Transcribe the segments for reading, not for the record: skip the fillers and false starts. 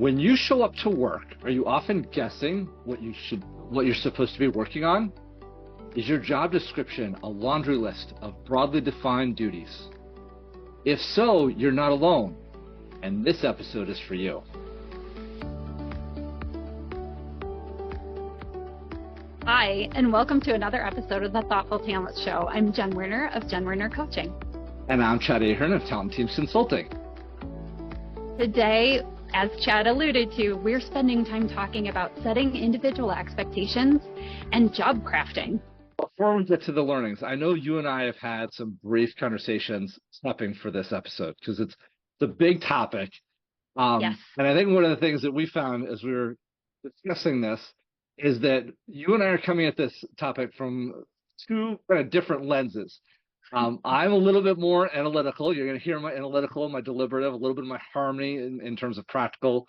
When you show up to work, are you often guessing what you're supposed to be working on? Is your job description a laundry list of broadly defined duties? If so, you're not alone, and this episode is for you. Hi, and welcome to another episode of the Thoughtful Talent Show. I'm Jen Werner of Jen Werner Coaching. And I'm Chad Ahern of Talent Teams Consulting. Today, as Chad alluded to, we're spending time talking about setting individual expectations and job crafting. Before we get to the learnings, I know you and I have had some brief conversations prepping for this episode because it's a big topic. Yes. And I think one of the things that we found as we were discussing this is that you and I are coming at this topic from two kind of different lenses. I'm a little bit more analytical. You're going to hear my analytical, my deliberative, a little bit of my harmony in terms of practical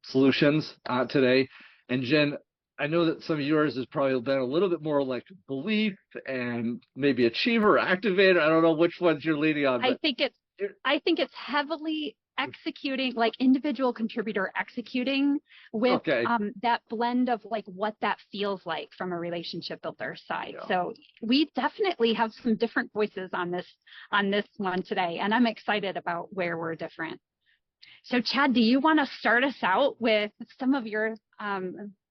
solutions today. And Jen, I know that some of yours has probably been a little bit more like belief and maybe achiever or activator. I don't know which ones you're leaning on. I think it's heavily executing, like individual contributor executing with that blend of like what that feels like from a relationship builder side. Yeah. So we definitely have some different voices on this one today, and I'm excited about where we're different. So Chad, do you want to start us out with some of your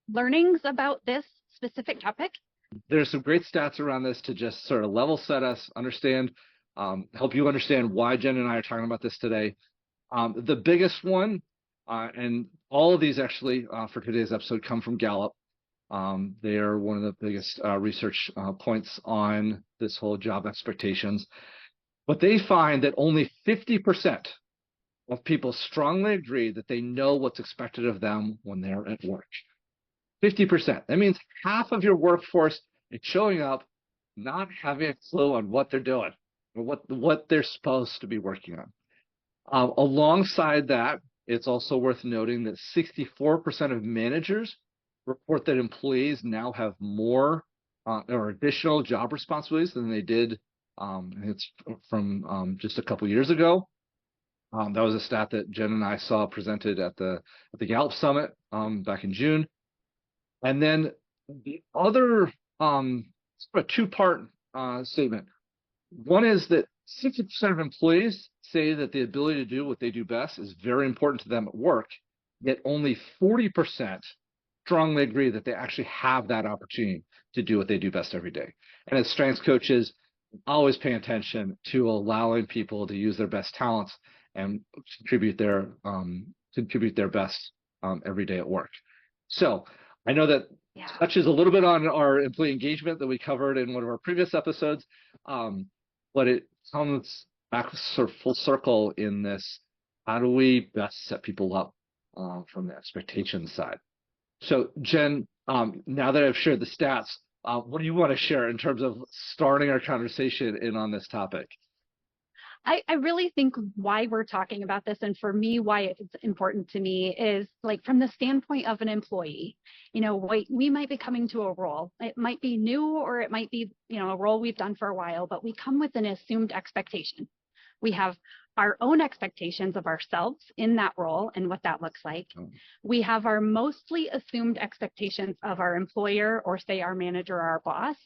learnings about this specific topic? There's some great stats around this to just sort of level set us, understand, help you understand why Jen and I are talking about this today. The biggest one, and all of these actually for today's episode come from Gallup. They are one of the biggest research points on this whole job expectations. But they find that only 50% of people strongly agree that they know what's expected of them when they're at work. 50%. That means half of your workforce is showing up not having a clue on what they're doing or what they're supposed to be working on. Alongside that, it's also worth noting that 64% of managers report that employees now have more or additional job responsibilities than they did. It's from just a couple years ago. That was a stat that Jen and I saw presented at the Gallup Summit back in June. And then the other a two-part statement. One is that 60% of employees say that the ability to do what they do best is very important to them at work, yet only 40% strongly agree that they actually have that opportunity to do what they do best every day. And as strengths coaches, always pay attention to allowing people to use their best talents and contribute their best every day at work. So I know that touches a little bit on our employee engagement that we covered in one of our previous episodes, but it comes back sort of full circle in this: how do we best set people up from the expectations side? So Jen, now that I've shared the stats, what do you want to share in terms of starting our conversation in on this topic? I really think why we're talking about this, and for me, why it's important to me, is like from the standpoint of an employee. You know, we might be coming to a role. It might be new, or it might be, a role we've done for a while, but we come with an assumed expectation. We have our own expectations of ourselves in that role and what that looks like. We have our mostly assumed expectations of our employer, or say our manager or our boss.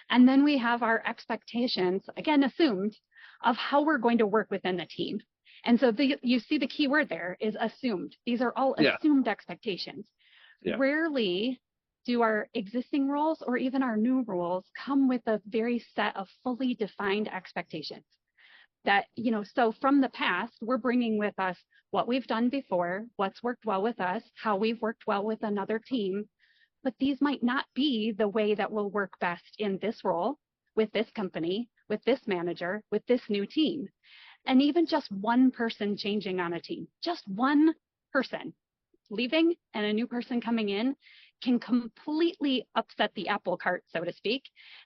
And then we have our expectations, again, assumed, of how we're going to work within the team. And so you see the key word there is assumed. These are all assumed expectations. Yeah. Rarely do our existing roles or even our new roles come with a very set of fully defined expectations. That, so from the past, we're bringing with us what we've done before, what's worked well with us, how we've worked well with another team. But these might not be the way that will work best in this role, with this company, with this manager, with this new team. And even just one person changing on a team, just one person leaving and a new person coming in can completely upset the apple cart, so to speak,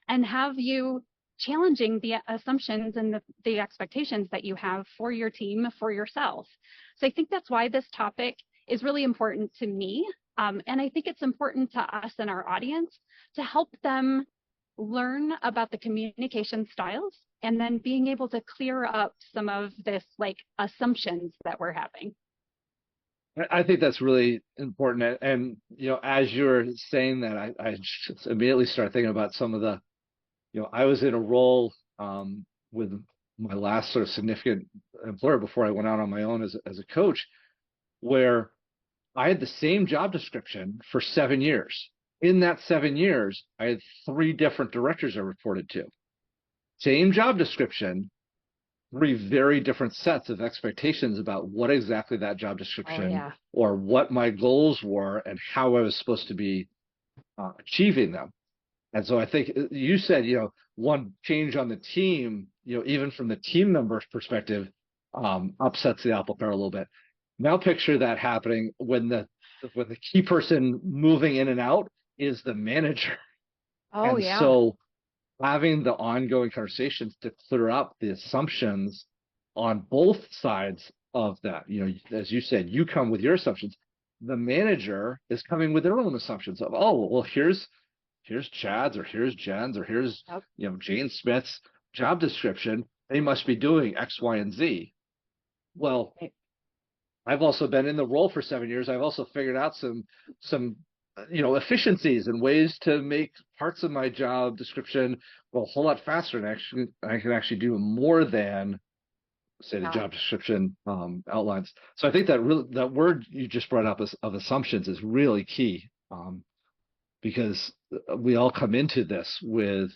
and have you challenging the assumptions and the expectations that you have for your team, for yourself. So I think that's why this topic is really important to me. And I think it's important to us and our audience to help them learn about the communication styles and then being able to clear up some of this like assumptions that we're having. I think that's really important. And, as you're saying that, I just immediately start thinking about some of the, I was in a role with my last sort of significant employer before I went out on my own as a coach, where I had the same job description for 7 years. In that 7 years, I had three different directors I reported to. Same job description, three very different sets of expectations about what exactly that job Oh description yeah. or what my goals were and how I was supposed to be achieving them. And so I think you said, one change on the team, even from the team member's perspective, upsets the apple cart a little bit. Now picture that happening when the key person moving in and out is the manager. Oh And yeah. so having the ongoing conversations to clear up the assumptions on both sides of that. As you said, you come with your assumptions. The manager is coming with their own assumptions of, oh, well, here's Chad's or here's Jen's or here's Yep. Jane Smith's job description. They must be doing X, Y, and Z. Well, Right. I've also been in the role for 7 years. I've also figured out some efficiencies and ways to make parts of my job description go a whole lot faster, and actually I can actually do more than say the Yeah. job description outlines. So I think that word you just brought up of assumptions is really key, because we all come into this with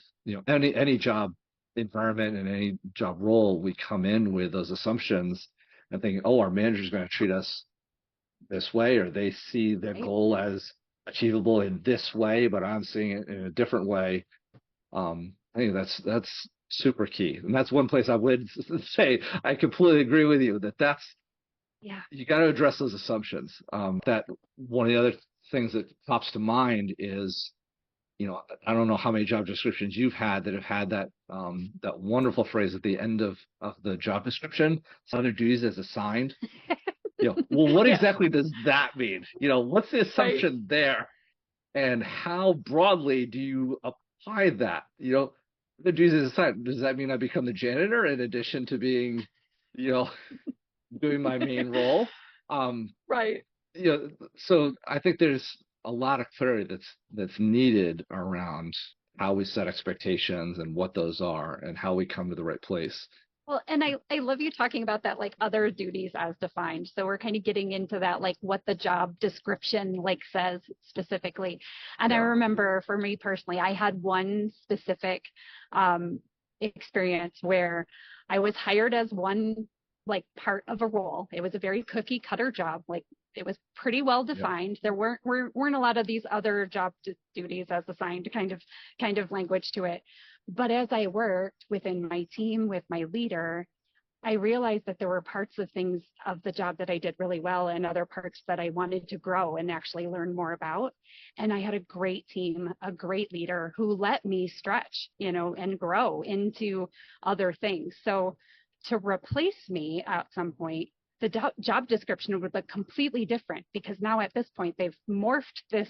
any job environment and any job role. We come in with those assumptions and thinking, oh, our manager's going to treat us this way, or they see their Right. goal as achievable in this way, but I'm seeing it in a different way. I think that's super key, and that's one place I would say I completely agree with you that's Yeah. you got to address those assumptions. That one of the other things that pops to mind is, I don't know how many job descriptions you've had that have had that wonderful phrase at the end of the job description, other duties as assigned. Well, what Yeah. exactly does that mean? What's the Right. assumption there, and how broadly do you apply that? The duties as assigned. Does that mean I become the janitor in addition to being, you know, doing my main role? Um, Right. you know, so I think there's a lot of clarity that's needed around how we set expectations and what those are and how we come to the right place. Well, and I love you talking about that, like other duties as defined. So we're kind of getting into that, like what the job description like says specifically. And I Yeah. remember for me personally, I had one specific experience where I was hired as one like part of a role. It was a very cookie cutter job. Like it was pretty well Yeah. defined. There weren't a lot of these other job duties as assigned kind of language to it. But as I worked within my team with my leader, I realized that there were parts of things of the job that I did really well and other parts that I wanted to grow and actually learn more about. And I had a great team, a great leader who let me stretch, and grow into other things. So to replace me at some point, the job description would look completely different because now at this point they've morphed this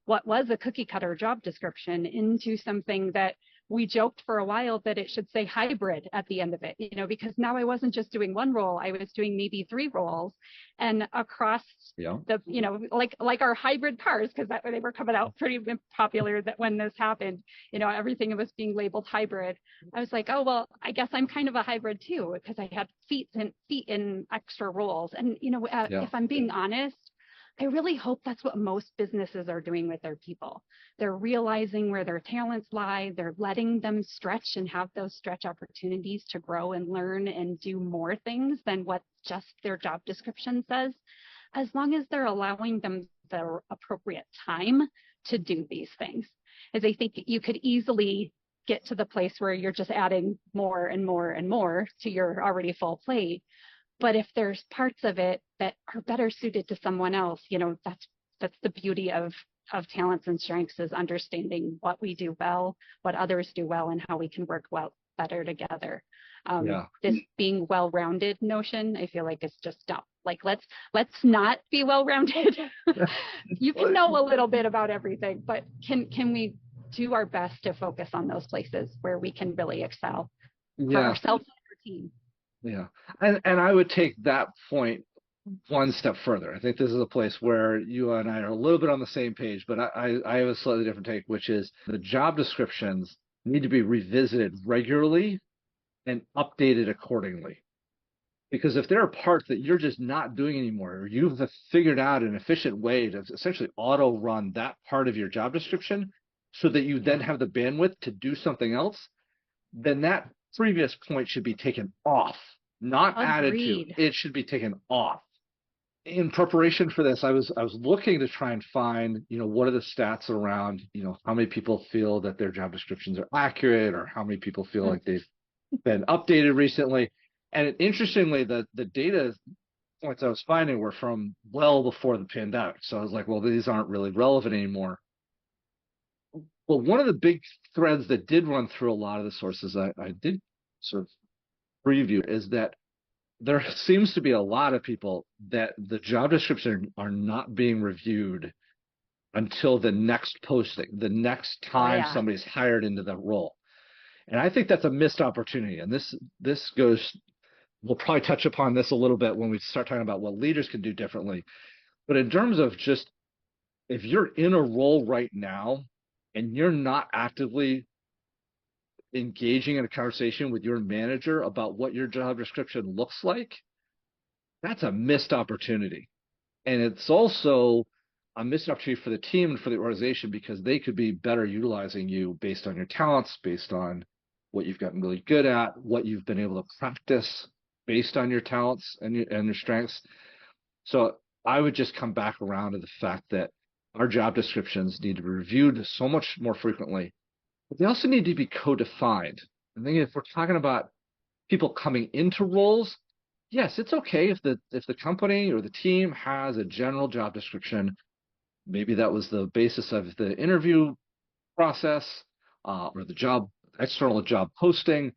what was a cookie cutter job description into something that we joked for a while that it should say hybrid at the end of it, because now I wasn't just doing one role, I was doing maybe three roles and across Yeah. the, like our hybrid cars, because that they were coming out pretty popular that when this happened, everything was being labeled hybrid. I was like, oh, well, I guess I'm kind of a hybrid too, because I had feet in extra roles. And, Yeah. if I'm being honest, I really hope that's what most businesses are doing with their people. They're realizing where their talents lie. They're letting them stretch and have those stretch opportunities to grow and learn and do more things than what just their job description says, as long as they're allowing them the appropriate time to do these things. As I think you could easily get to the place where you're just adding more and more and more to your already full plate. But if there's parts of it that are better suited to someone else, that's the beauty of talents and strengths, is understanding what we do well, what others do well, and how we can work well better together. Yeah. This being well-rounded notion, I feel like it's just dumb. Like let's not be well-rounded. You can know a little bit about everything, but can we do our best to focus on those places where we can really excel for Yeah. ourselves and our team? Yeah. And I would take that point one step further. I think this is a place where you and I are a little bit on the same page, but I have a slightly different take, which is the job descriptions need to be revisited regularly and updated accordingly. Because if there are parts that you're just not doing anymore, or you've figured out an efficient way to essentially auto run that part of your job description so that you then Yeah. have the bandwidth to do something else, then that previous point should be taken off, not added to. Agreed. It should be taken off. In preparation for this, I was looking to try and find, what are the stats around, how many people feel that their job descriptions are accurate, or how many people feel Mm. like they've been updated recently. And interestingly, the data points I was finding were from well before the pandemic. So I was like, well, these aren't really relevant anymore. Well, one of the big threads that did run through a lot of the sources I did sort of preview is that there seems to be a lot of people that the job descriptions are not being reviewed until the next posting, the next Oh time yeah. somebody's hired into the role. And I think that's a missed opportunity. And this goes, we'll probably touch upon this a little bit when we start talking about what leaders can do differently. But in terms of just if you're in a role right now and you're not actively engaging in a conversation with your manager about what your job description looks like, that's a missed opportunity. And it's also a missed opportunity for the team and for the organization because they could be better utilizing you based on your talents, based on what you've gotten really good at, what you've been able to practice based on your talents and your strengths. So I would just come back around to the fact that our job descriptions need to be reviewed so much more frequently, but they also need to be co-defined. I think if we're talking about people coming into roles, yes, it's okay if the company or the team has a general job description. Maybe that was the basis of the interview process or the external job posting.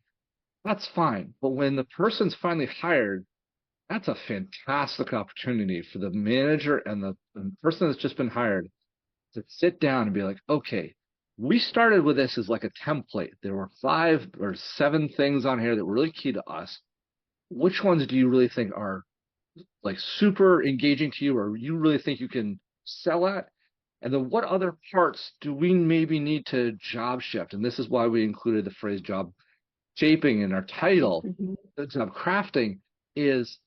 That's fine. But when the person's finally hired, that's a fantastic opportunity for the manager and the person that's just been hired to sit down and be like, okay, we started with this as like a template. There were 5 or 7 things on here that were really key to us. Which ones do you really think are like super engaging to you, or you really think you can sell at? And then what other parts do we maybe need to job shift? And this is why we included the phrase job shaping in our title. Mhm. The job crafting is,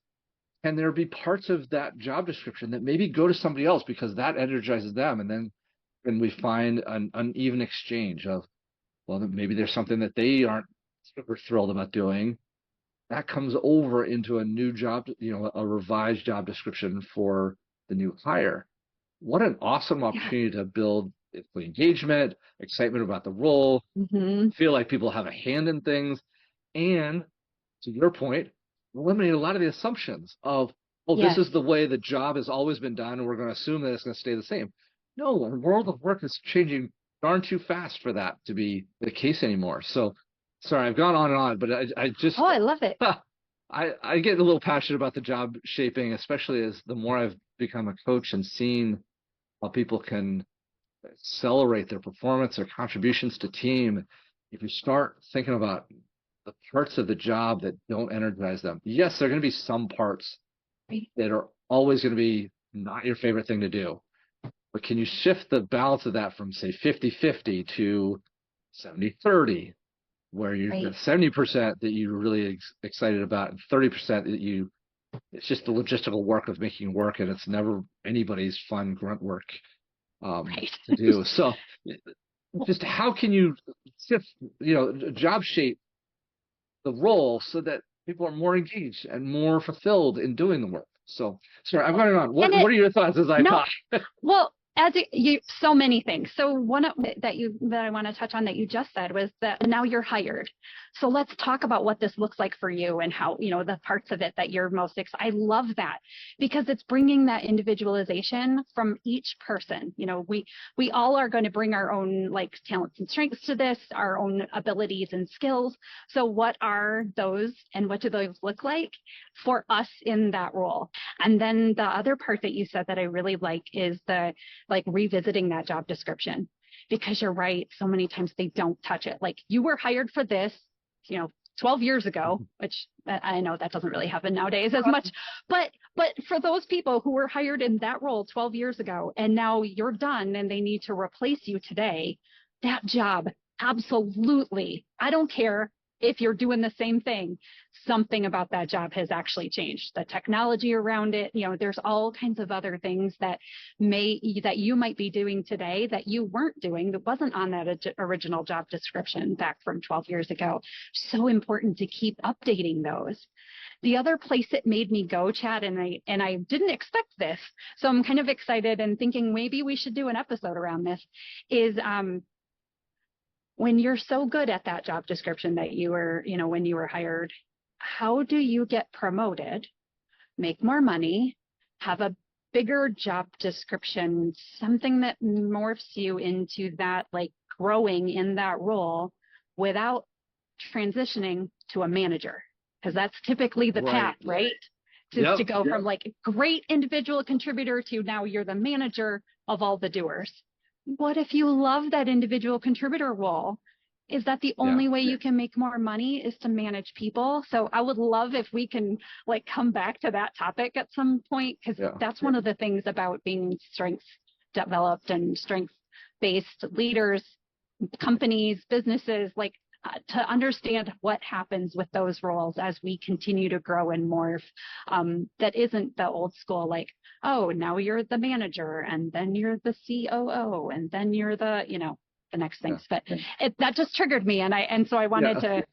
can there be parts of that job description that maybe go to somebody else because that energizes them? And then when we find an uneven exchange of, well, maybe there's something that they aren't super thrilled about doing, that comes over into a new job, a revised job description for the new hire. What an awesome Yeah. opportunity to build engagement, excitement about the role, Hmm. feel like people have a hand in things, and to your point, eliminate a lot of the assumptions of, oh, this Yes. is the way the job has always been done, and we're going to assume that it's going to stay the same. No, the world of work is changing darn too fast for that to be the case anymore. So, sorry, I've gone on and on, but I Oh, just I love it. I get a little passionate about the job shaping, especially as the more I've become a coach and seen how people can accelerate their performance, their contributions to team. If you start thinking about the parts of the job that don't energize them, yes, there are going to be some parts Right. that are always going to be not your favorite thing to do. But can you shift the balance of that from, say, 50-50 to 70-30, where you're Right. 70% that you're really excited about and 30% that it's just the logistical work of making work, and it's never anybody's fun grunt work Right. to do. So just how can you shift, job shape the role so that people are more engaged and more fulfilled in doing the work? So, sorry, I'm going on. What And What it, are your thoughts as I no, talk? well, so many things. So one that I want to touch on that you just said was that now you're hired. So let's talk about what this looks like for you and how, the parts of it that you're most excited. I love that because it's bringing that individualization from each person. We all are going to bring our own like talents and strengths to this, our own abilities and skills. So what are those and what do those look like for us in that role? And then the other part that you said that I really like is the like revisiting that job description, because you're right. So many times they don't touch it. Like, you were hired for this, 12 years ago, which I know that doesn't really happen nowadays as much, but for those people who were hired in that role 12 years ago, and now you're done and they need to replace you today, that job, absolutely. I don't care if you're doing the same thing, something about that job has actually changed. The technology around it, there's all kinds of other things that you might be doing today that you weren't doing, that wasn't on that original job description back from 12 years ago. So important to keep updating those. The other place it made me go, Chad, and I didn't expect this, so I'm kind of excited and thinking maybe we should do an episode around this, is when you're so good at that job description that you were, when you were hired, how do you get promoted, make more money, have a bigger job description, something that morphs you into that, like growing in that role without transitioning to a manager? Because that's typically the path, right? To go from like great individual contributor to now you're the manager of all the doers. What if you love that individual contributor role? Is that the only way you can make more money is to manage people? So I would love if we can like come back to that topic at some point, because that's one of the things about being strengths developed and strengths based leaders, companies, businesses, like to understand what happens with those roles as we continue to grow and morph. That isn't the old school, like, oh, now you're the manager and then you're the COO and then you're the, the next things. But that just triggered me. And so I wanted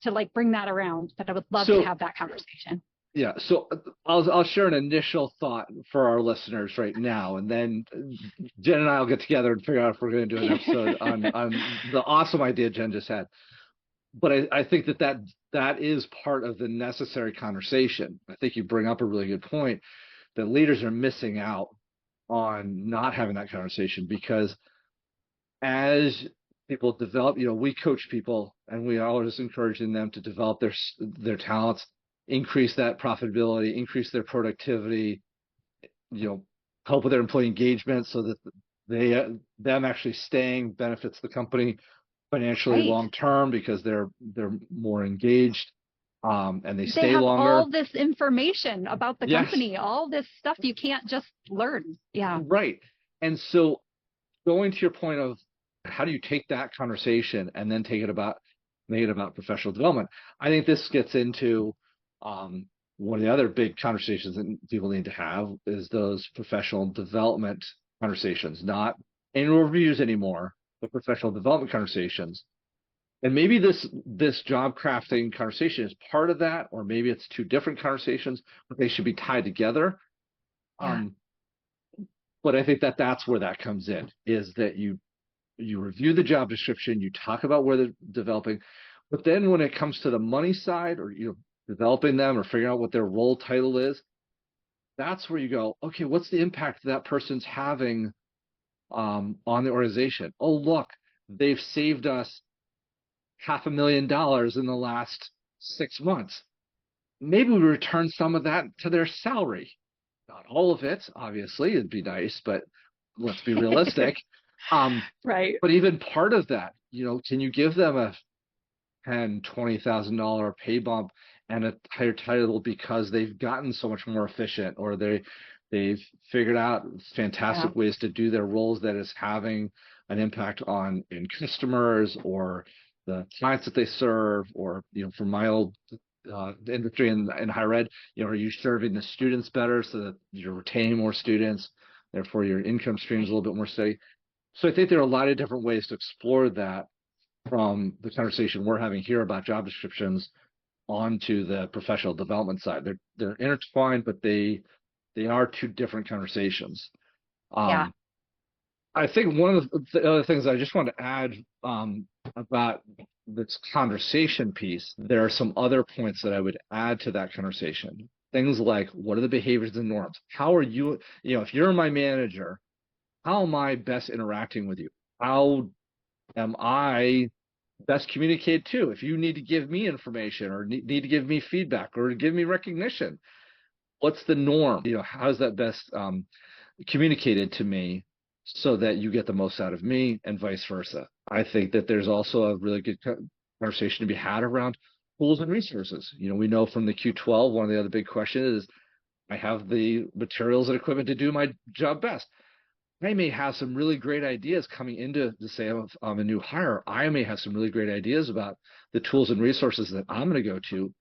to like bring that around, but I would love to have that conversation. Yeah. So I'll share an initial thought for our listeners right now, and then Jen and I will get together and figure out if we're going to do an episode on the awesome idea Jen just had. But I think that is part of the necessary conversation. I think you bring up a really good point that leaders are missing out on not having that conversation, because as people develop, we coach people and we are always encouraging them to develop their talents, increase that profitability, increase their productivity, help with their employee engagement so that them actually staying benefits the company financially long term, because they're more engaged and they stay have longer. All this information about the company, all this stuff you can't just learn. Right. And so going to your point of how do you take that conversation and then make it about professional development, I think this gets into one of the other big conversations that people need to have is those professional development conversations, not annual reviews anymore, but professional development conversations. And maybe this job crafting conversation is part of that, or maybe it's two different conversations, but they should be tied together. But I think that's where that comes in, is that you review the job description, you talk about where they're developing, but then when it comes to the money side, or developing them or figuring out what their role title is, that's where you go, okay, what's the impact that person's having on the organization? Oh, look, they've saved us $500,000 in the last 6 months. Maybe we return some of that to their salary. Not all of it, obviously, it'd be nice, but let's be realistic. Right. But even part of that, can you give them a $10,000, $20,000 pay bump and a higher title because they've gotten so much more efficient, or they've figured out fantastic ways to do their roles that is having an impact in customers or the clients that they serve, or from my old industry in higher ed, are you serving the students better so that you're retaining more students, therefore your income stream is a little bit more steady. So I think there are a lot of different ways to explore that from the conversation we're having here about job descriptions onto the professional development side. They're intertwined, but they are two different conversations. I think one of the other things I just want to add about this conversation piece, there are some other points that I would add to that conversation. Things like, what are the behaviors and norms? How are you, if you're my manager, how am I best interacting with you? How am I best communicated to? If you need to give me information or need to give me feedback or give me recognition, what's the norm? How's that best communicated to me so that you get the most out of me, and vice versa? I think that there's also a really good conversation to be had around tools and resources. We know from the Q12, one of the other big questions is, I have the materials and equipment to do my job best. I may have some really great ideas coming into the say I'm a new hire. I may have some really great ideas about the tools and resources that I'm going to go to,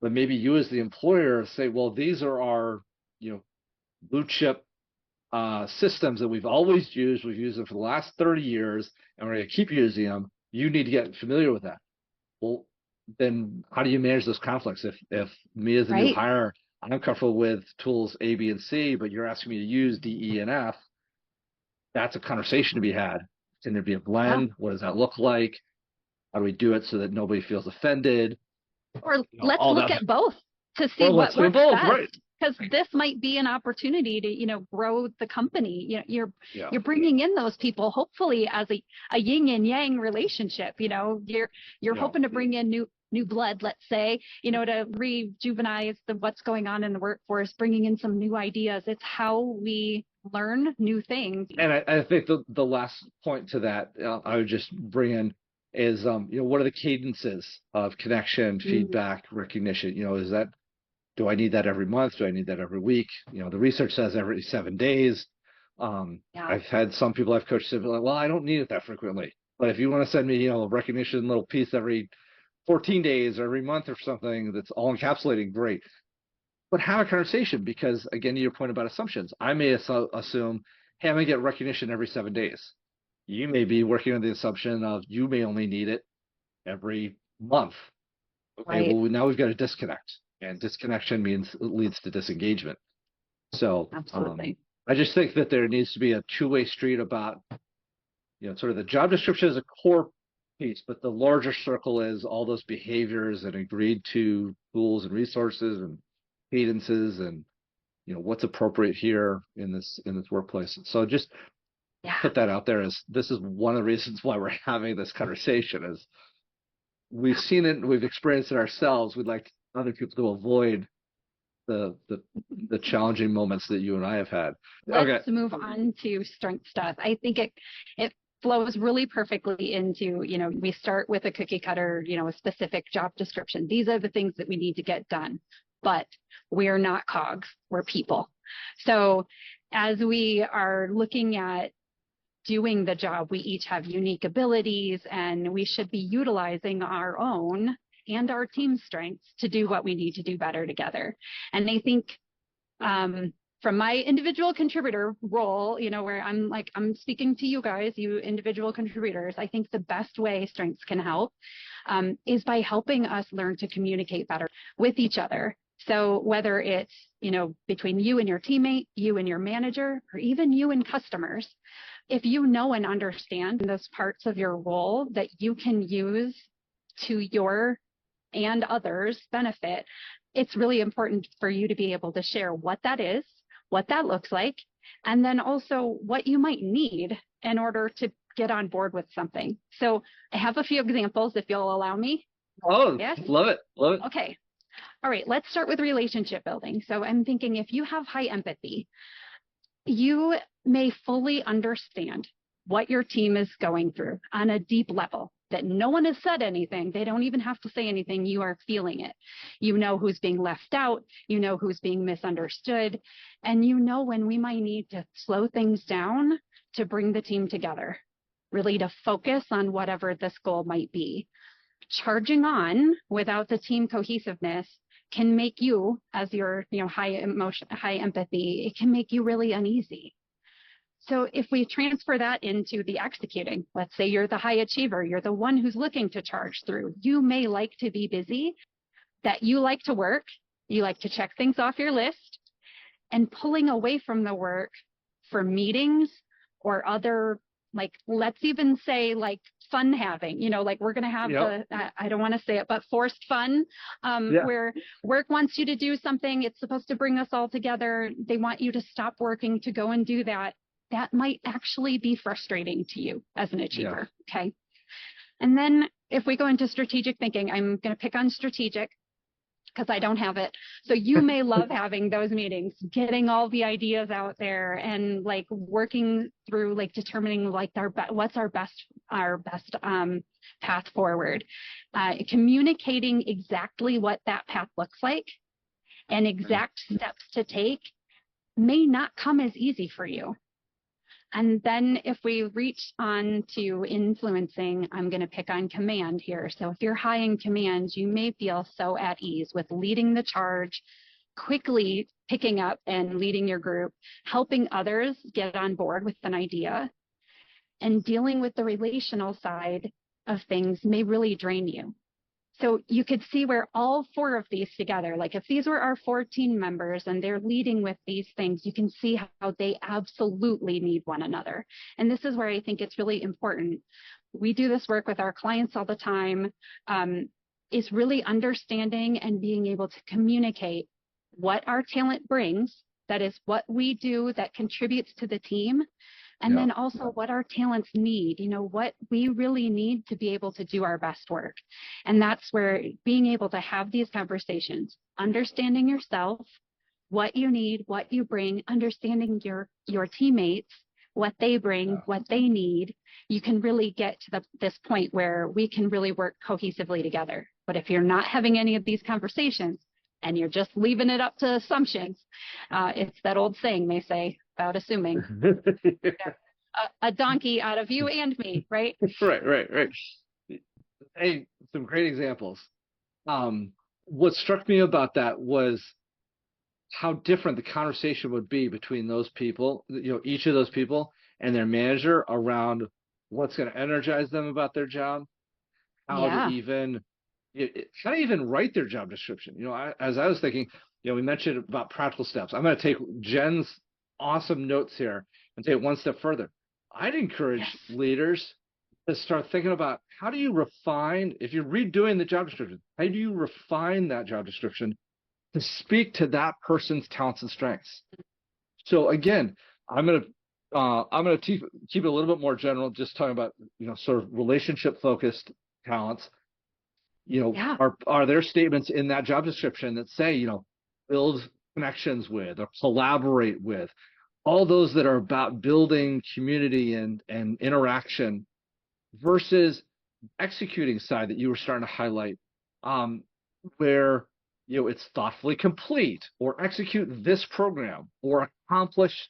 but maybe you as the employer say, well, these are our, blue chip systems that we've always used. We've used them for the last 30 years, and we're going to keep using them. You need to get familiar with that. Well, then how do you manage those conflicts? If me as a new hire, I'm comfortable with tools A, B, and C, but you're asking me to use D, E, and F, that's a conversation to be had. Can there be a blend? What does that look like? How do we do it so that nobody feels offended? Or let's look at both to see what works best. Right. Because this might be an opportunity to, grow the company. You're bringing in those people, hopefully as a yin and yang relationship. You're hoping to bring in new blood, let's say, to rejuvenate what's going on in the workforce, bringing in some new ideas. It's how we learn new things. And I think the last point to that I would just bring in is, what are the cadences of connection, feedback, recognition? Do I need that every month? Do I need that every week? The research says every 7 days. I've had some people I've coached say, well, I don't need it that frequently. But if you want to send me, a recognition little piece every 14 days or every month or something that's all encapsulating, great. But have a conversation, because, again, to your point about assumptions, I may assume, hey, I'm going to get recognition every 7 days. You may be working on the assumption of you may only need it every month. Okay, well, now we've got a disconnect. And disconnection leads to disengagement. So I just think that there needs to be a two-way street about, sort of the job description is a core piece, but the larger circle is all those behaviors and agreed to tools and resources and cadences and, what's appropriate here in this workplace. So just put that out there as this is one of the reasons why we're having this conversation is we've seen it, we've experienced it ourselves. We'd like other people to avoid the challenging moments that you and I have had. Let's move on to strength stuff. I think it flows really perfectly into, we start with a cookie cutter, a specific job description. These are the things that we need to get done, but we're not cogs, we're people. So as we are looking at doing the job, we each have unique abilities, and we should be utilizing our own and our team strengths to do what we need to do better together. And I think from my individual contributor role, where I'm speaking to you guys, you individual contributors, I think the best way strengths can help is by helping us learn to communicate better with each other. So whether it's, between you and your teammate, you and your manager, or even you and customers, if you know and understand those parts of your role that you can use to your and others' benefit, it's really important for you to be able to share what that is, what that looks like, and then also what you might need in order to get on board with something. So I have a few examples, if you'll allow me. Oh, yes? Love it. Okay. All right, let's start with relationship building. So I'm thinking if you have high empathy, you may fully understand what your team is going through on a deep level, that no one has said anything. They don't even have to say anything. You are feeling it. You know who's being left out. You know who's being misunderstood. And you know when we might need to slow things down to bring the team together, really to focus on whatever this goal might be. Charging on without the team cohesiveness can make you, as your high empathy, it can make you really uneasy. So if we transfer that into the executing, let's say you're the high achiever, you're the one who's looking to charge through. You may like to be busy, that you like to work, you like to check things off your list, and pulling away from the work for meetings or other, let's even say fun having, we're going to have I don't want to say it, but forced fun, where work wants you to do something. It's supposed to bring us all together. They want you to stop working to go and do that. That might actually be frustrating to you as an achiever. Okay. And then if we go into strategic thinking, I'm going to pick on strategic because I don't have it. So you may love having those meetings, getting all the ideas out there and like working through like determining like what's our best path forward, communicating exactly what that path looks like and exact steps to take may not come as easy for you. And then if we reach on to influencing, I'm going to pick on command here. So if you're high in command, you may feel so at ease with leading the charge, quickly picking up and leading your group, helping others get on board with an idea, and dealing with the relational side of things may really drain you. So you could see where all four of these together, like if these were our 4 team members and they're leading with these things, you can see how they absolutely need one another. And this is where I think it's really important. We do this work with our clients all the time, is really understanding and being able to communicate what our talent brings, that is what we do that contributes to the team, and then also what our talents need, what we really need to be able to do our best work. And that's where being able to have these conversations, understanding yourself, what you need, what you bring, understanding your teammates, what they bring, what they need, you can really get to this point where we can really work cohesively together. But if you're not having any of these conversations and you're just leaving it up to assumptions, it's that old saying they say about assuming. A donkey out of you and me, right? Right. Hey, some great examples. What struck me about that was how different the conversation would be between those people, each of those people and their manager around what's going to energize them about their job, how to even write their job description. As I was thinking, we mentioned about practical steps. I'm going to take Jen's awesome notes here and take it one step further. I'd encourage leaders to start thinking about how do you refine, if you're redoing the job description, how do you refine that job description to speak to that person's talents and strengths? So again, I'm going to keep it a little bit more general, just talking about sort of relationship focused talents. Are there statements in that job description that say build connections with or collaborate with, all those that are about building community and interaction, versus executing side that you were starting to highlight, where it's thoughtfully complete or execute this program or accomplish.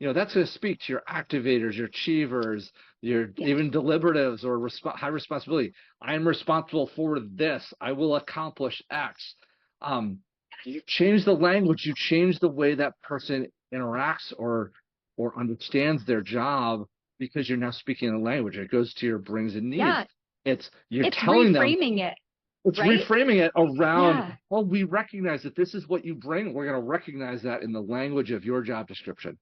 That's going to speak to your activators, your achievers, your even deliberatives or high responsibility. I am responsible for this. I will accomplish X. You change the language, you change the way that person interacts or understands their job, because you're now speaking the language. It goes to your brings and needs. Yeah. It's telling them. It's reframing it around, well, we recognize that this is what you bring. We're going to recognize that in the language of your job description.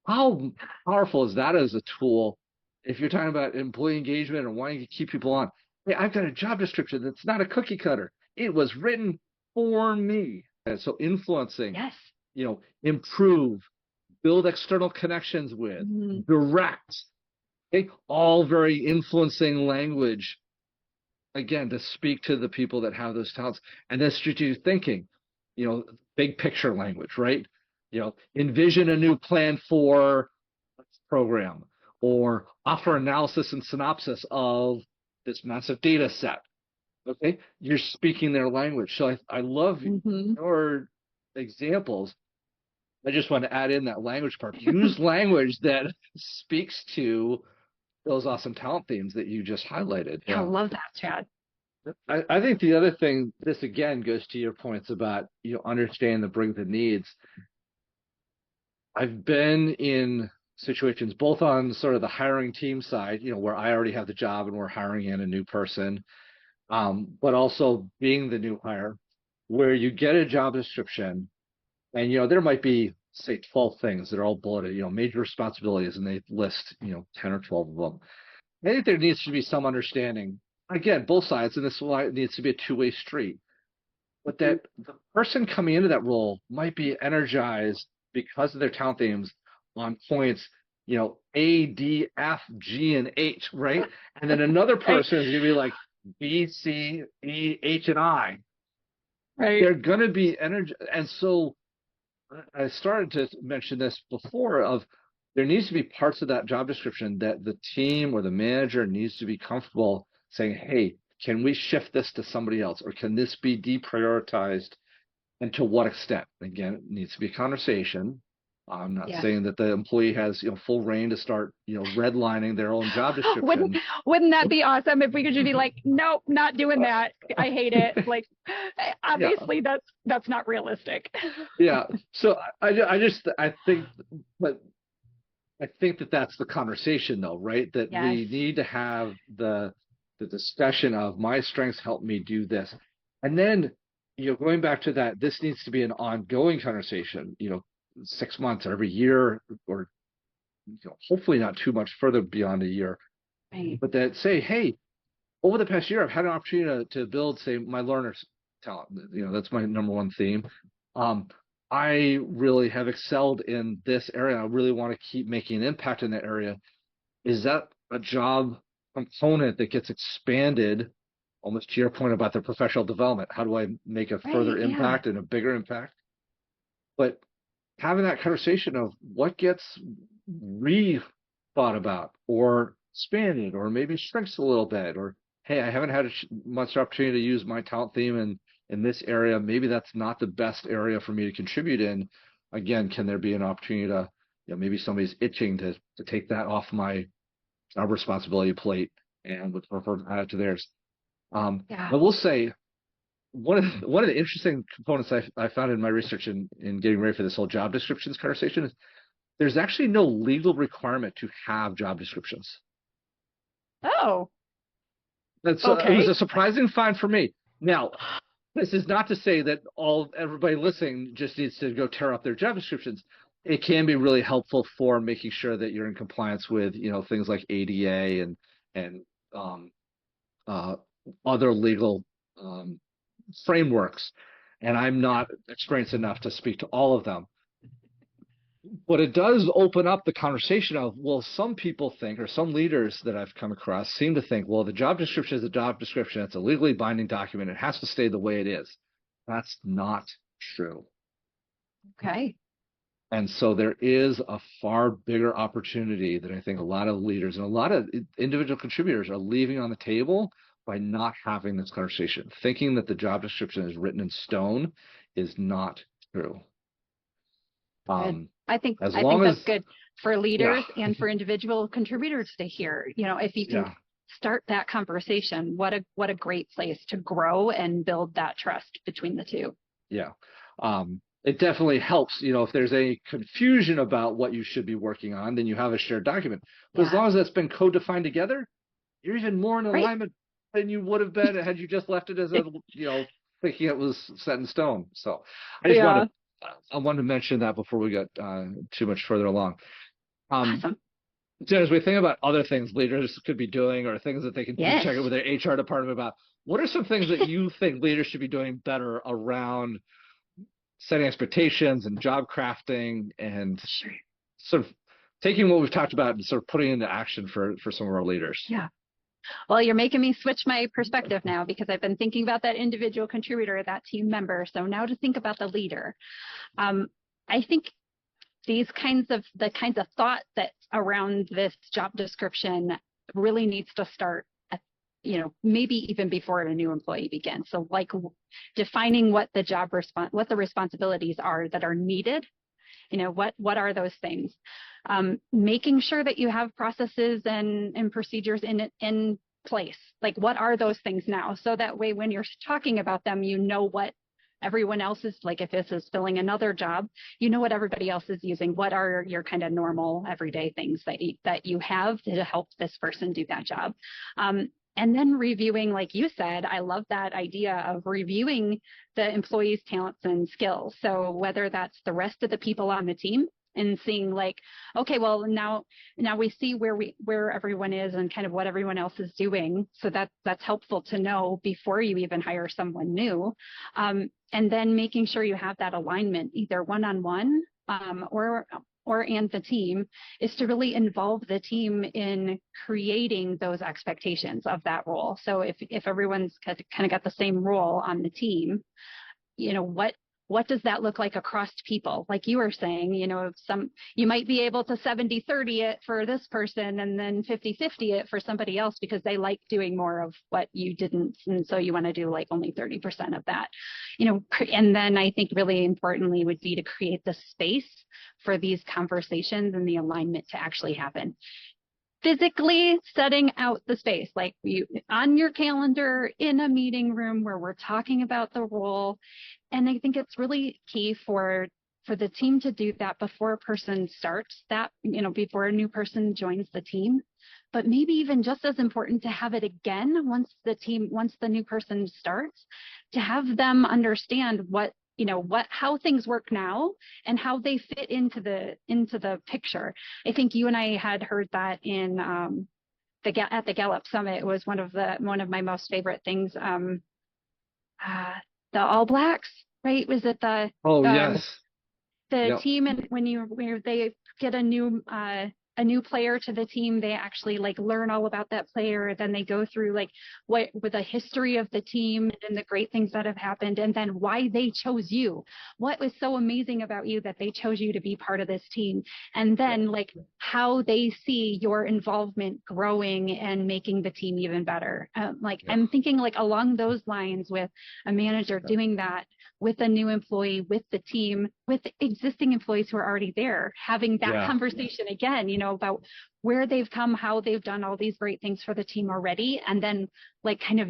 How powerful is that as a tool if you're talking about employee engagement and wanting to keep people on? Hey, I've got a job description that's not a cookie cutter. It was written for me. And so influencing, improve, build external connections with, direct, all very influencing language, again, to speak to the people that have those talents. And then strategic thinking, big picture language, right? Envision a new plan for program, or offer analysis and synopsis of this massive data set. Okay, you're speaking their language. So I love your examples. I just want to add in that language part. Use language that speaks to those awesome talent themes that you just highlighted. Yeah, I love that, Chad. I think the other thing, this again goes to your points about understand the brings and needs. I've been in situations both on sort of the hiring team side, where I already have the job and we're hiring in a new person, but also being the new hire, where you get a job description and there might be, say, 12 things that are all bulleted, major responsibilities, and they list 10 or 12 of them. I think there needs to be some understanding, again, both sides, and this is why it needs to be a two-way street, but that the person coming into that role might be energized because of their talent themes on points, A, D, F, G, and H, right? And then another person is going to be like B, C, E, H, and I. Right. they're going to be energy. And so I started to mention this before of there needs to be parts of that job description that the team or the manager needs to be comfortable saying, hey, can we shift this to somebody else? Or can this be deprioritized? And to what extent? Again, it needs to be a conversation. I'm not Yes. saying that the employee has, full reign to start, redlining their own job Wouldn't description. wouldn't that be awesome if we could just be like, nope, not doing that. I hate it. Like, Yeah, obviously that's not realistic. yeah. So I think, but I think that that's the conversation, though, right? That Yes. we need to have the discussion of my strengths help me do this, and then going back to that, this needs to be an ongoing conversation. 6 months or every year, or hopefully not too much further beyond a year, Right. but that say, hey, over the past year, I've had an opportunity to build, say, my learners talent. That's my number one theme. Um, I really have excelled in this area. I really want to keep making an impact in that area. Is that a job component that gets expanded, almost to your point about the professional development? How do I make a further Right. Yeah. impact and a bigger impact? But having that conversation of what gets re thought about or expanded or maybe shrinks a little bit, or hey, I haven't had much opportunity to use my talent theme in this area. Maybe that's not the best area for me to contribute in. Again, can there be an opportunity to, maybe somebody's itching to take that off my responsibility plate and would prefer to add it to theirs. Yeah. I will say one of the interesting components I found in my research in getting ready for this whole job descriptions conversation is there's actually no legal requirement to have job descriptions. Oh, It was okay. a surprising find for me. Now, this is not to say that everybody listening just needs to go tear up their job descriptions. It can be really helpful for making sure that you're in compliance with things like ADA and um, uh, other legal um, frameworks. And I'm not experienced enough to speak to all of them. But it does open up the conversation of, well, some people think, or some leaders that I've come across seem to think, well, the job description is a job description. It's a legally binding document. It has to stay the way it is. That's not true. Okay. And so there is a far bigger opportunity that I think a lot of leaders and a lot of individual contributors are leaving on the table by not having this conversation. Thinking that the job description is written in stone is not true. Good. Um, I think as I think long that's as, good for yeah, leaders and for individual contributors to hear. If you can yeah. start that conversation, what a great place to grow and build that trust between the two. Yeah. It definitely helps, if there's any confusion about what you should be working on, then you have a shared document. But as Yeah. long as that's been co-defined together, you're even more in Right. alignment than you would have been had you just left it as thinking it was set in stone. So I just Yeah. wanted to mention that before we got too much further along. Um, Awesome. so as we think about other things leaders could be doing or things that they can be Yes. checking with their HR department about, what are some things that you think leaders should be doing better around setting expectations and job crafting and Sure. sort of taking what we've talked about and sort of putting it into action for some of our leaders? Yeah. Well, you're making me switch my perspective now because I've been thinking about that individual contributor, that team member. So now to think about the leader. I think the kinds of thought that's around this job description really needs to start at, maybe even before a new employee begins. So like defining what the responsibilities are that are needed. What are those things? Making sure that you have processes and procedures in place. Like what are those things now? So that way when you're talking about them, what everyone else is like. If this is filling another job, what everybody else is using. What are your kind of normal everyday things that you have to help this person do that job? And then reviewing, like you said, I love that idea of reviewing the employees' talents and skills. So whether that's the rest of the people on the team and seeing like, okay, well now we see where everyone is and kind of what everyone else is doing. So that's helpful to know before you even hire someone new. And then making sure you have that alignment, either one-on-one and the team, is to really involve the team in creating those expectations of that role. So if everyone's kind of got the same role on the team, what does that look like across people? Like you were saying, you might be able to 70-30 it for this person and then 50-50 it for somebody else because they like doing more of what you didn't. And so you want to do like only 30% of that, and then I think really importantly would be to create the space for these conversations and the alignment to actually happen. Physically setting out the space, like you on your calendar in a meeting room where we're talking about the role. And I think it's really key for the team to do that before a person starts that, before a new person joins the team. But maybe even just as important to have it again once the new person starts, to have them understand how things work now and how they fit into the picture. I think you and I had heard that in at the Gallup Summit. It was one of my most favorite things. The All Blacks, right? Was it the Yes. Yep. team, and when they get a new player to the team, they actually like learn all about that player. Then they go through like with the history of the team and the great things that have happened, and then why they chose you. What was so amazing about you that they chose you to be part of this team? And then like how they see your involvement growing and making the team even better. I'm thinking like along those lines with a manager doing that with a new employee, with the team, with existing employees who are already there, having that conversation again, about where they've come, how they've done all these great things for the team already. And then like kind of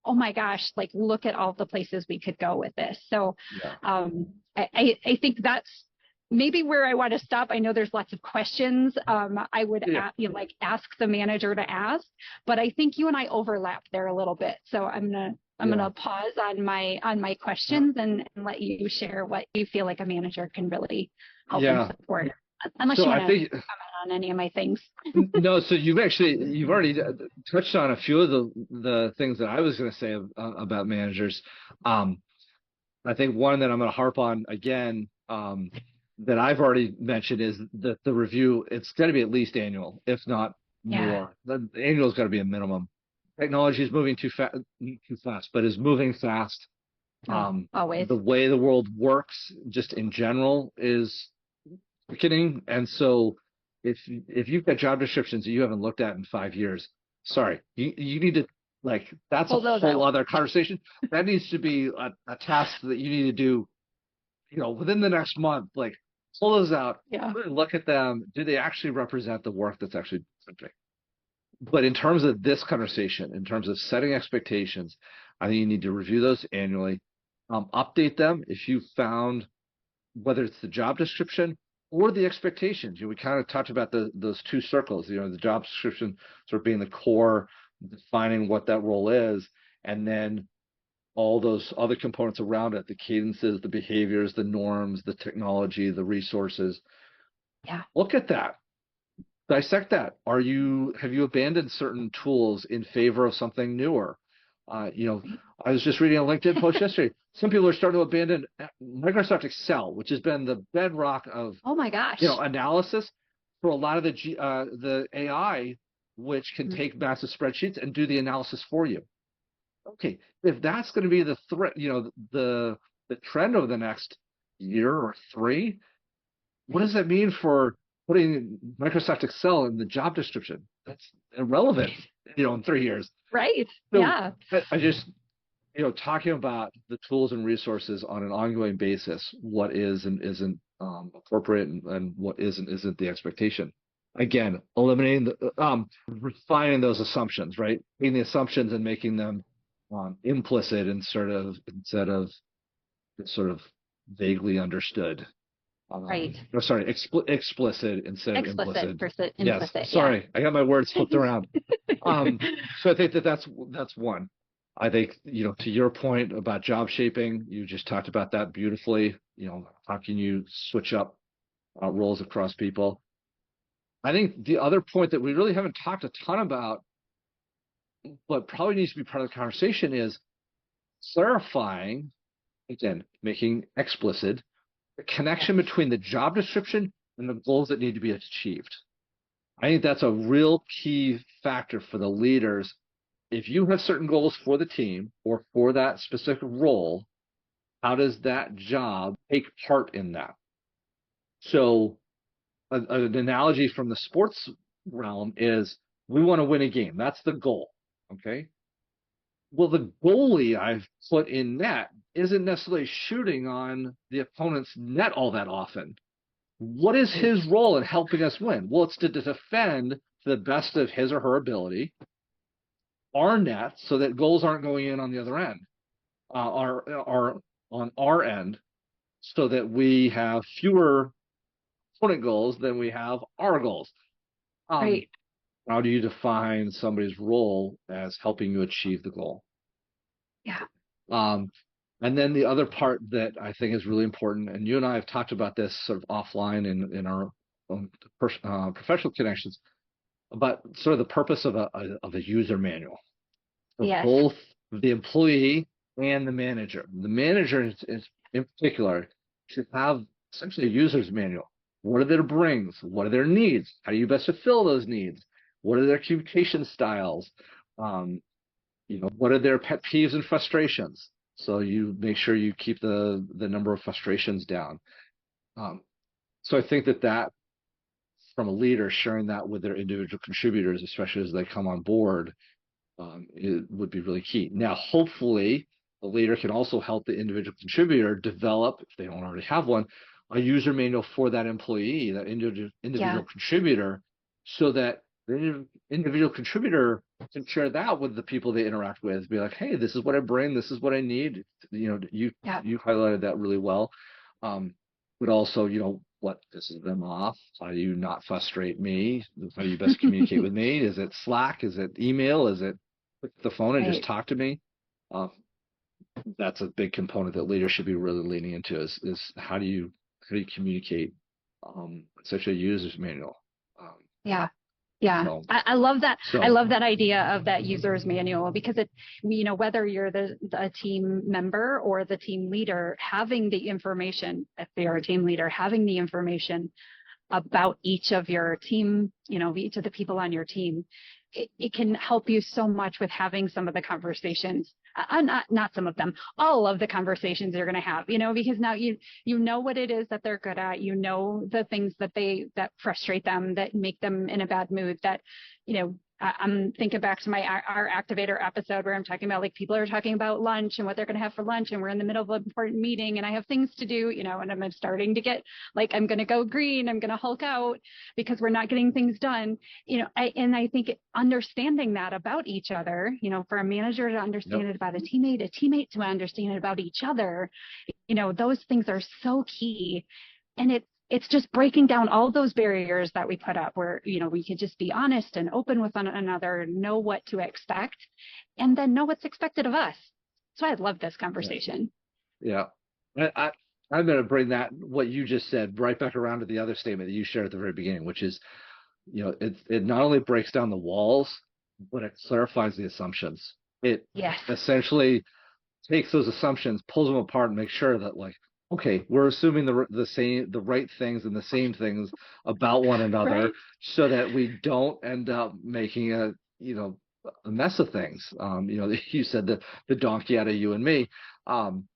oh my gosh, like look at all the places we could go with this. So I think that's maybe where I want to stop. I know there's lots of questions I would ask the manager to ask, but I think you and I overlap there a little bit. So I'm gonna pause on my questions and let you share what you feel like a manager can really help and support. Unless you want to comment on any of my things. No, so you've already touched on a few of the things that I was going to say about managers. I think one that I'm going to harp on again that I've already mentioned is that the review, it's got to be at least annual, if not more. The annual has got to be a minimum. Technology is moving too fast, but is moving fast. Always. The way the world works, just in general, is quickening. And so, if you've got job descriptions that you haven't looked at in 5 years, sorry, you need to that's a whole other conversation. That needs to be a task that you need to do, within the next month. Like pull those out, look at them. Do they actually represent the work that's actually happening? But in terms of this conversation, in terms of setting expectations, I think you need to review those annually, update them if you found, whether it's the job description or the expectations. We kind of talked about those two circles, the job description sort of being the core, defining what that role is, and then all those other components around it, the cadences, the behaviors, the norms, the technology, the resources. Look at that. Dissect that. Have you abandoned certain tools in favor of something newer? I was just reading a LinkedIn post yesterday. Some people are starting to abandon Microsoft Excel, which has been the bedrock of analysis for a lot of the AI, which can take massive spreadsheets and do the analysis for you. Okay, if that's going to be the threat, the trend over the next year or 3, what does that mean for putting Microsoft Excel in the job description? That's irrelevant, in 3 years. Right. So I just, talking about the tools and resources on an ongoing basis, what is and isn't appropriate and what is and isn't the expectation. Again, eliminating refining those assumptions, right? Taking the assumptions and making them implicit instead of sort of vaguely understood. Right. Sorry, explicit instead of implicit. Yes. Sorry, I got my words flipped around. So I think that's one. I think, to your point about job shaping, you just talked about that beautifully. How can you switch up roles across people? I think the other point that we really haven't talked a ton about, but probably needs to be part of the conversation, is clarifying, again, making explicit the connection between the job description and the goals that need to be achieved. I think that's a real key factor for the leaders. If you have certain goals for the team or for that specific role, how does that job take part in that? So an analogy from the sports realm is we want to win a game. That's the goal. Okay. Well, the goalie I've put in net isn't necessarily shooting on the opponent's net all that often. What is Right. his role in helping us win? Well, it's to defend to the best of his or her ability our net so that goals aren't going in on the other end, our on our end, so that we have fewer opponent goals than we have our goals. Um, Right. how do you define somebody's role as helping you achieve the goal? Yeah. Um, and then the other part that I think is really important, and you and I have talked about this sort of offline in our own professional connections, about sort of the purpose of a user manual for Yes. both the employee and the manager. The manager, in particular, should have essentially a user's manual. What are their brings? What are their needs? How do you best fulfill those needs? What are their communication styles? Um, what are their pet peeves and frustrations? So you make sure you keep the number of frustrations down. Um, so I think that from a leader sharing that with their individual contributors, especially as they come on board, it would be really key. Now, hopefully, the leader can also help the individual contributor develop, if they don't already have one, a user manual for that employee, that Yeah. individual contributor, so that the individual contributor can share that with the people they interact with. Be like, hey, this is what I bring, this is what I need. Yeah. You highlighted that really well. Um, but also, what pisses them off? How do you not frustrate me? How do you best communicate with me? Is it Slack? Is it email? Is it pick up the phone and just Right. talk to me? Uh, that's a big component that leaders should be really leaning into is how do you communicate such a user's manual. Um, Yeah. Yeah, so I love that. I so love that idea of that user's manual because whether you're the team member or the team leader, having the information, if you're a team leader, having the information about each of your team, each of the people on your team, it can help you so much with having some of the conversations. Not some of them, all of the conversations you're going to have, because now you know what it is that they're good at, the things that frustrate them, that make them in a bad mood, that I'm thinking back to our activator episode where I'm talking about, like, people are talking about lunch and what they're going to have for lunch, and we're in the middle of an important meeting and I have things to do, and I'm starting to get like, I'm going to go green, I'm going to Hulk out because we're not getting things done. I think understanding that about each other, for a manager to yep, understand it about a teammate to understand it about each other, those things are so key. And it's just breaking down all those barriers that we put up where, we could just be honest and open with one another, know what to expect, and then know what's expected of us. So I love this yeah, conversation. yeah. I'm going to bring that what you just said right back around to the other statement that you shared at the very beginning, which is, it not only breaks down the walls, but it clarifies the assumptions. It Yes. essentially takes those assumptions, pulls them apart, and makes sure that, like, okay, we're assuming the right things and the same things about one another, Right. so that we don't end up making a mess of things. You said the donkey out of you and me. Um,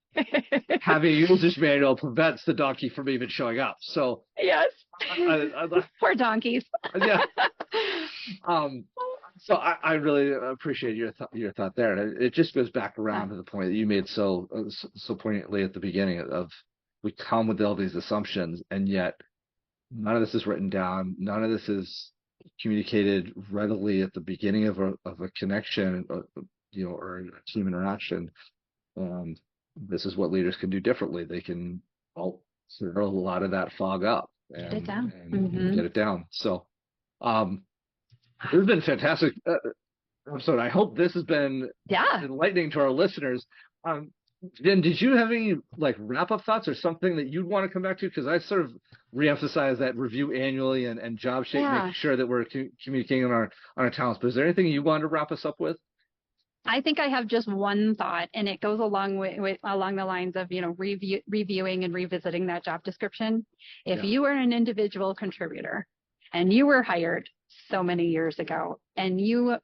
Having a user's manual prevents the donkey from even showing up. So, Yes. I, Poor donkeys. yeah. Um, so I really appreciate your thought there, and it just goes back Yeah. around to the point that you made so poignantly at the beginning of we come with all these assumptions, and yet none of this is written down, none of this is communicated readily at the beginning of a connection, or a team interaction. And this is what leaders can do differently. They can clear a lot of that fog up Get it and down. and get it down. So um, this has been fantastic episode. I hope this has been Yeah. enlightening to our listeners. Um, Jen, did you have any like wrap up thoughts or something that you'd want to come back to? Because I sort of reemphasize that review annually and job shape, making Yeah. sure that we're communicating on our talents. But is there anything you wanted to wrap us up with? I think I have just one thought, and it goes along along the lines of, reviewing and revisiting that job description. If Yeah. you are an individual contributor and you were hired so many years ago, and you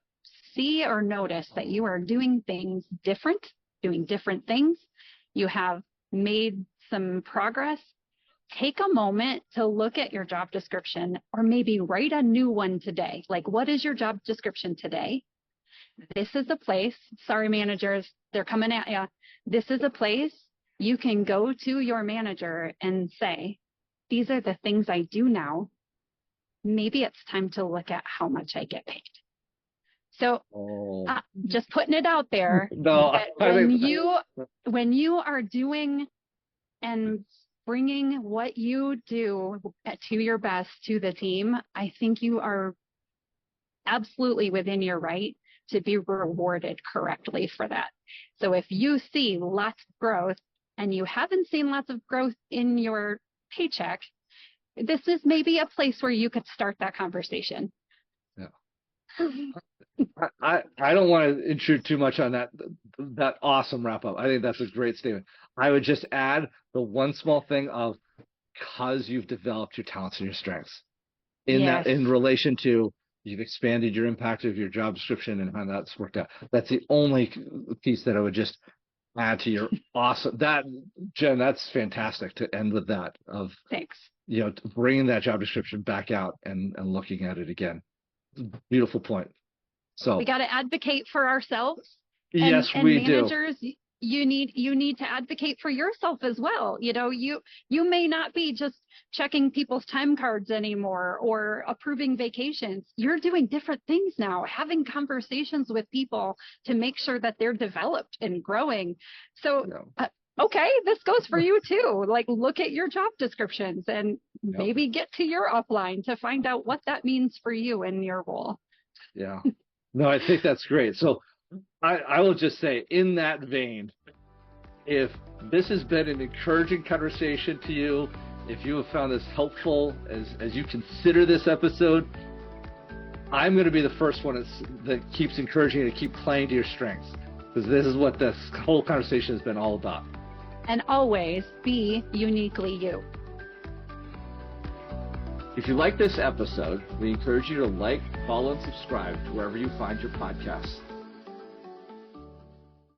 see or notice that you are doing things different, doing different things, you have made some progress, take a moment to look at your job description, or maybe write a new one today. Like, what is your job description today? This is a place, sorry, managers, they're coming at you. This is a place you can go to your manager and say, these are the things I do now. Maybe it's time to look at how much I get paid. So just putting it out there. No, when you are doing and bringing what you do to your best to the team, I think you are absolutely within your right to be rewarded correctly for that. So if you see lots of growth and you haven't seen lots of growth in your paycheck, this is maybe a place where you could start that conversation. Yeah. I don't want to intrude too much on that awesome wrap up. I think that's a great statement. I would just add the one small thing of, because you've developed your talents and your strengths in relation to, you've expanded your impact of your job description and how that's worked out. That's the only piece that I would just add to your awesome, Jen, that's fantastic to end with that of, thanks. Bringing that job description back out and looking at it again. Beautiful point. So we got to advocate for ourselves. Yes, and we managers, do. You need to advocate for yourself as well. You may not be just checking people's time cards anymore or approving vacations. You're doing different things now, having conversations with people to make sure that they're developed and growing. So, okay, this goes for you too. Like, look at your job descriptions and maybe get to your upline to find out what that means for you in your role. Yeah. No, I think that's great. So I will just say, in that vein, if this has been an encouraging conversation to you, if you have found this helpful as you consider this episode, I'm going to be the first one that keeps encouraging you to keep playing to your strengths, because this is what this whole conversation has been all about. And always be uniquely you. If you like this episode, we encourage you to like, follow, and subscribe to wherever you find your podcasts.